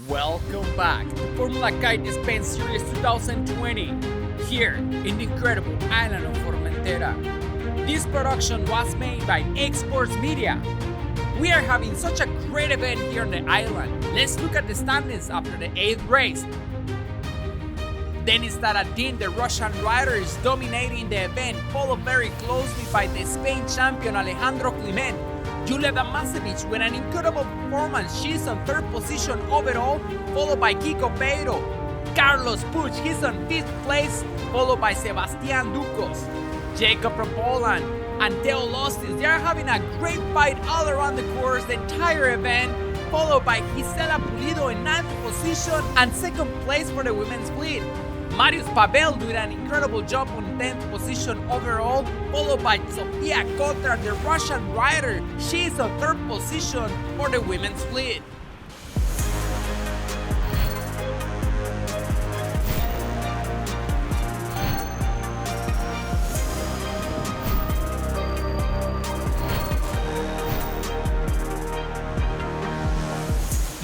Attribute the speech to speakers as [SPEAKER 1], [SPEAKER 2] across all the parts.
[SPEAKER 1] Welcome back to Formula Kite Spain Series 2020, here in the incredible island of Formentera. This production was made by Xports Media. We are having such a great event here on the island. Let's look at the standings after the 8th race. Denis Taradin, the Russian rider, is dominating the event, followed very closely by the Spain champion Alejandro Climent. Julia Damasevich with an incredible performance, she's on 3rd position overall, followed by Kiko Peiro. Carlos Puig, he's on 5th place, followed by Sebastian Ducos. Jacob from Poland and Theo Lostis, they are having a great fight all around the course the entire event, followed by Gisela Pulido in 9th position and 2nd place for the women's fleet. Marius Pavel doing an incredible job on 10th position overall, followed by Sofia Kotar, the Russian rider. She is on 3rd position for the women's fleet.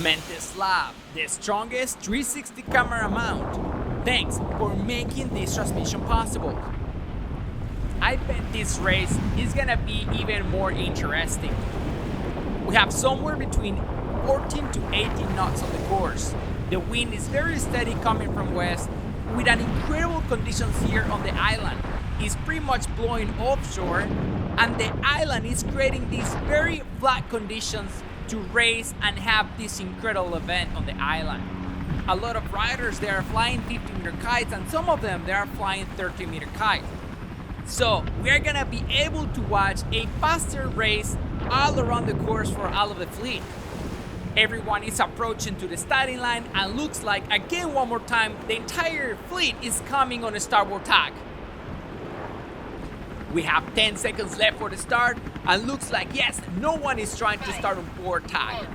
[SPEAKER 1] Menteslav, the strongest 360 camera mount. Thanks for making this transmission possible. I bet this race is gonna be even more interesting. We have somewhere between 14 to 18 knots on the course. The wind is very steady coming from west with an incredible conditions here on the island. It's pretty much blowing offshore and the island is creating these very flat conditions to race and have this incredible event on the island. A lot of riders, they are flying 50-meter kites and some of them, they are flying 30-meter kites. So we are gonna be able to watch a faster race all around the course for all of the fleet. Everyone is approaching to the starting line and looks like, again one more time, the entire fleet is coming on a starboard tack. We have 10 seconds left for the start and looks like, yes, no one is trying to start on port tack.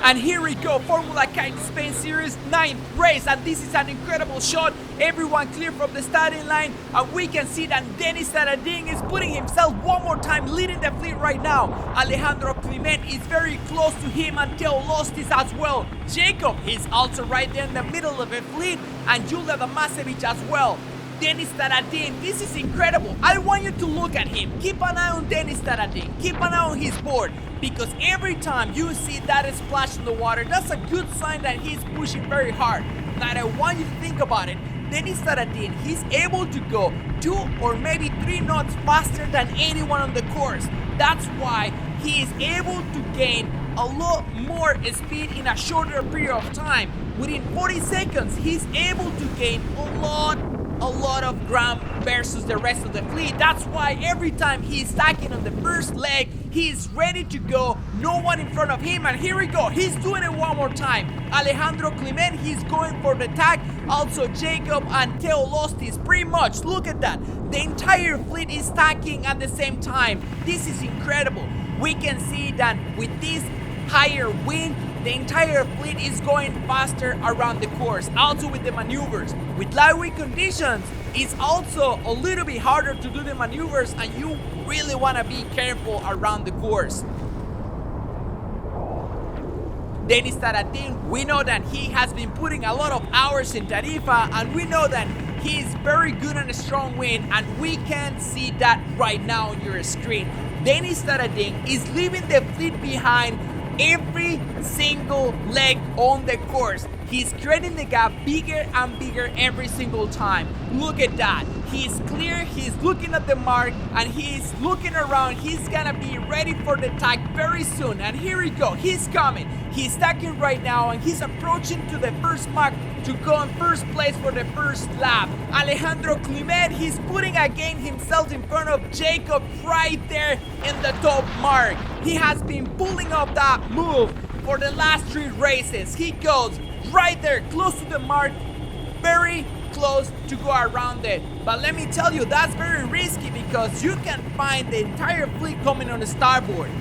[SPEAKER 1] And here we go, Formula Kite Spain Series 9th race, and this is an incredible shot. Everyone clear from the starting line, and we can see that Denis Taradin is putting himself one more time leading the fleet right now. Alejandro Climent is very close to him and Theo Lostis as well. Jacob is also right there in the middle of the fleet, and Julia Damasevich as well. Denis Taradin, this is incredible. I want you to look at him. Keep an eye on Denis Taradin. Keep an eye on his board. Because every time you see that splash in the water, that's a good sign that he's pushing very hard. Now I want you to think about it. Denis Taradin, he's able to go 2 or maybe 3 knots faster than anyone on the course. That's why he is able to gain a lot more speed in a shorter period of time. Within 40 seconds, he's able to gain a lot of ground versus the rest of the fleet. That's why every time he's tacking on the first leg, he's ready to go, no one in front of him, and here we go, he's doing it one more time. Alejandro Climent, he's going for the tack, also Jacob and Theo Lostis, pretty much, look at that. The entire fleet is tacking at the same time. This is incredible. We can see that with this higher wind, the entire fleet is going faster around the course. Also with the maneuvers. With light wind conditions, it's also a little bit harder to do the maneuvers and you really want to be careful around the course. Denis Taradin, we know that he has been putting a lot of hours in Tarifa and we know that he is very good on a strong wind and we can see that right now on your screen. Denis Taradin is leaving the fleet behind every single leg on the course. He's creating the gap bigger and bigger every single time. Look at that. He's clear, he's looking at the mark, and he's looking around. He's gonna be ready for the tag very soon. And here we go, he's coming. He's tacking right now, and he's approaching to the first mark to go in first place for the first lap. Alejandro Climent, he's putting again himself in front of Jacob right there in the top mark. He has been pulling up that move for the last 3 races. He goes right there, close to the mark, very close to go around it. But let me tell you, that's very risky because you can find the entire fleet coming on the starboard.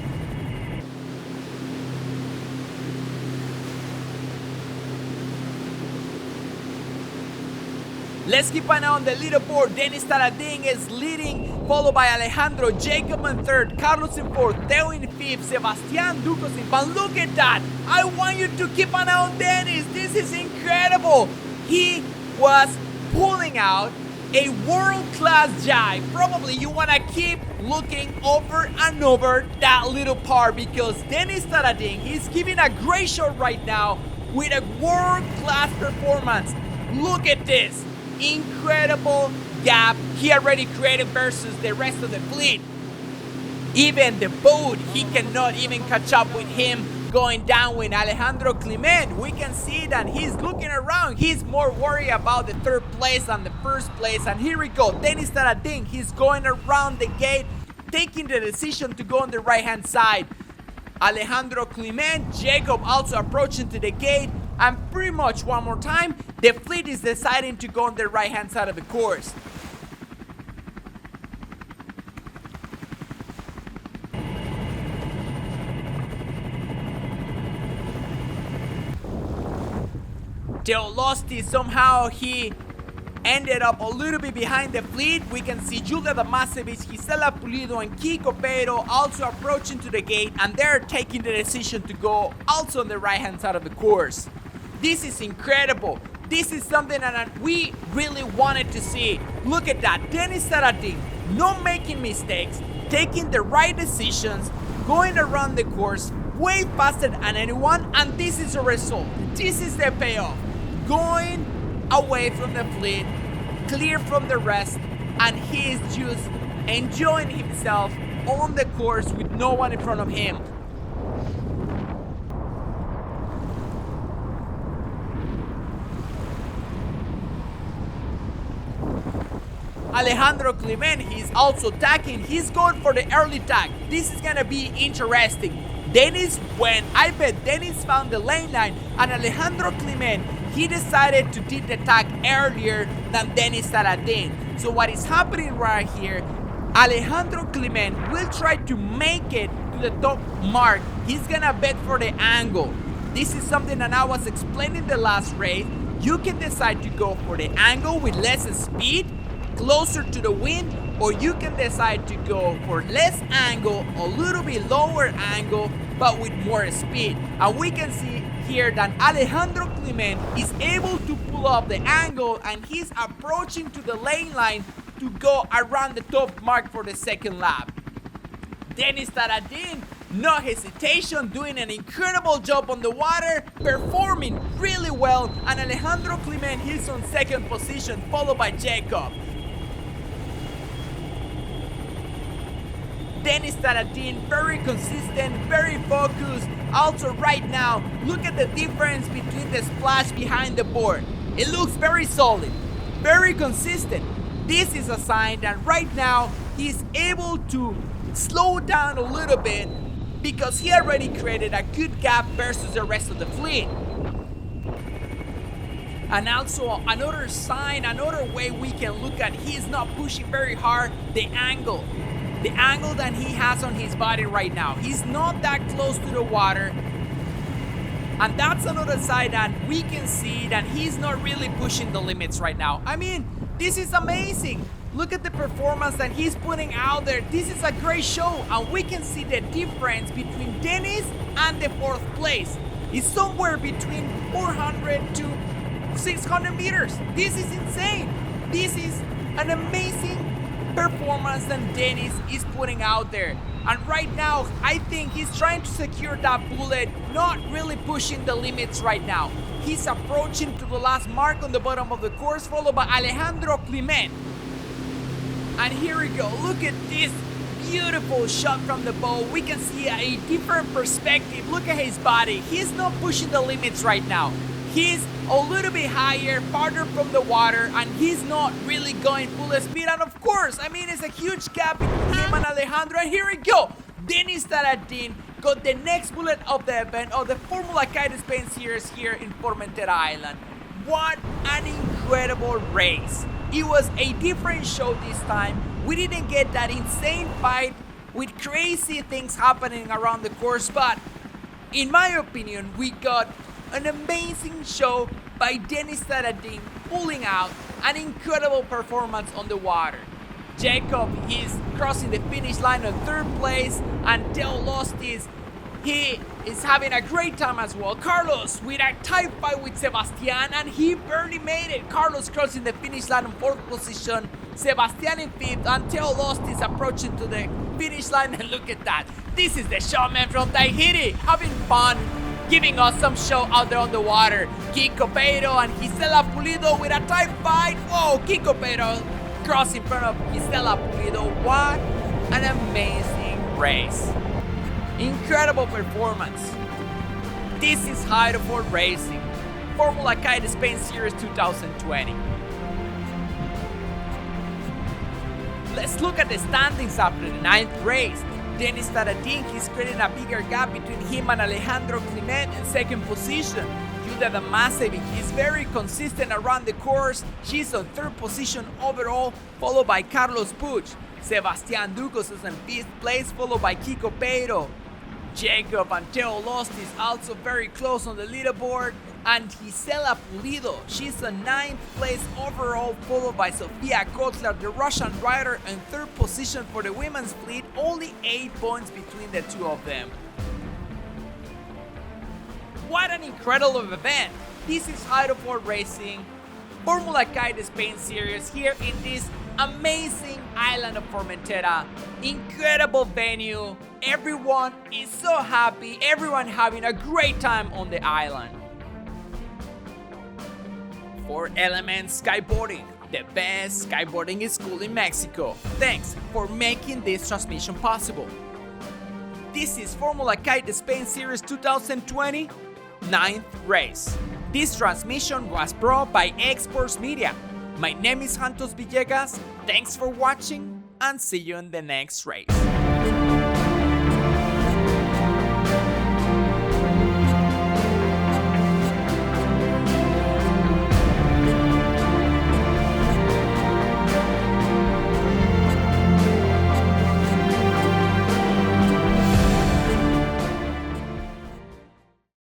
[SPEAKER 1] Let's keep an eye on the leaderboard. Dennis Taradin is leading, followed by Alejandro, Jacob in third, Carlos in fourth, Theo in fifth, Sebastian Ducos in fifth. Look at that! I want you to keep an eye on Dennis. This is incredible. He was pulling out a world-class jive. Probably you want to keep looking over and over that little part because Dennis Taradin, he's giving a great show right now with a world-class performance. Look at this. Incredible gap he already created versus the rest of the fleet. Even the boat, he cannot even catch up with him going down with Alejandro Clement. We can see that he's looking around. He's more worried about the third place than the first place. And here we go. Dennis Taradin, he's going around the gate, taking the decision to go on the right-hand side. Alejandro Clement, Jacob also approaching to the gate. And pretty much one more time, the fleet is deciding to go on the right-hand side of the course. Teolosti, somehow he ended up a little bit behind the fleet. We can see Julia Damasevic, Gisela Pulido, and Kiko Pero also approaching to the gate, and they're taking the decision to go also on the right-hand side of the course. This is incredible. This is something that we really wanted to see. Look at that. Dennis Taradin, not making mistakes, taking the right decisions, going around the course way faster than anyone, and this is the result. This is the payoff. Going away from the fleet, clear from the rest, and he is just enjoying himself on the course with no one in front of him. Alejandro Clement, he's also tagging. He's going for the early tag. This is gonna be interesting. Dennis, I bet Dennis found the lane line, and Alejandro Clement, he decided to do the tag earlier than Dennis Taradin. So what is happening right here, Alejandro Clement will try to make it to the top mark. He's gonna bet for the angle. This is something that I was explaining the last race. You can decide to go for the angle with less speed, closer to the wind, or you can decide to go for less angle, a little bit lower angle, but with more speed. And we can see here that Alejandro Clement is able to pull up the angle, and he's approaching to the lane line to go around the top mark for the second lap. Dennis Taradin, no hesitation, doing an incredible job on the water, performing really well, and Alejandro Clement, he's on second position, followed by Jacob. Dennis Taradin, very consistent, very focused. Also right now, look at the difference between the splash behind the board. It looks very solid, very consistent. This is a sign that right now he's able to slow down a little bit because he already created a good gap versus the rest of the fleet. And also another sign, another way we can look at he's not pushing very hard, the angle. The angle that he has on his body right now. He's not that close to the water. And that's another side that we can see that he's not really pushing the limits right now. I mean, this is amazing. Look at the performance that he's putting out there. This is a great show. And we can see the difference between Dennis and the fourth place. It's somewhere between 400 to 600 meters. This is insane. This is an amazing performance that Dennis is putting out there. And right now, I think he's trying to secure that bullet, not really pushing the limits right now. He's approaching to the last mark on the bottom of the course, followed by Alejandro Clement. And here we go. Look at this beautiful shot from the bow. We can see a different perspective. Look at his body. He's not pushing the limits right now. He's a little bit higher, farther from the water, and he's not really going full speed. And of course, I mean, it's a huge gap between him and Alejandro. And here we go. Dennis Taradin got the next bullet of the event of the Formula Kite Spain Series here in Formentera Island. What an incredible race. It was a different show this time. We didn't get that insane fight with crazy things happening around the course, but in my opinion, we got an amazing show by Dennis Taradin pulling out An incredible performance on the water. Jacob is crossing the finish line on 3rd place, and Theo Lostis, he is having a great time as well. Carlos with a tight fight with Sebastian, and he barely made it. Carlos crossing the finish line on 4th position, Sebastian in 5th, and Theo Lostis approaching to the finish line. And look at that. This is the showman from Tahiti, having fun, giving us some show out there on the water. Kiko Peiro and Gisela Pulido with a tight fight. Whoa, Kiko Peiro cross in front of Gisela Pulido. What an amazing race. Incredible performance. This is Hydrofoil Racing, Formula Kite Spain Series 2020. Let's look at the standings after the 9th race. Denis Taradin is creating a bigger gap between him and Alejandro Climent in 2nd position. Yulia Damasevic is very consistent around the course. She's on 3rd position overall, followed by Carlos Puig. Sebastian Ducos is in 5th place, followed by Kiko Peiro. Jacob and Theo Lostis also very close on the leaderboard. And Gisela Pulido, she's in 9th place overall, followed by Sofia Kotler, the Russian rider, in 3rd position for the women's fleet, only 8 points between the two of them. What an incredible event! This is Hydrofoil Racing, Formula Kite Spain Series here in this amazing island of Formentera. Incredible venue, everyone is so happy, everyone having a great time on the island. For Element Skyboarding, the best skyboarding school in Mexico. Thanks for making this transmission possible. This is Formula Kite Spain Series 2020, 9th race. This transmission was brought by Xports Media. My name is Santos Villegas. Thanks for watching and see you in the next race.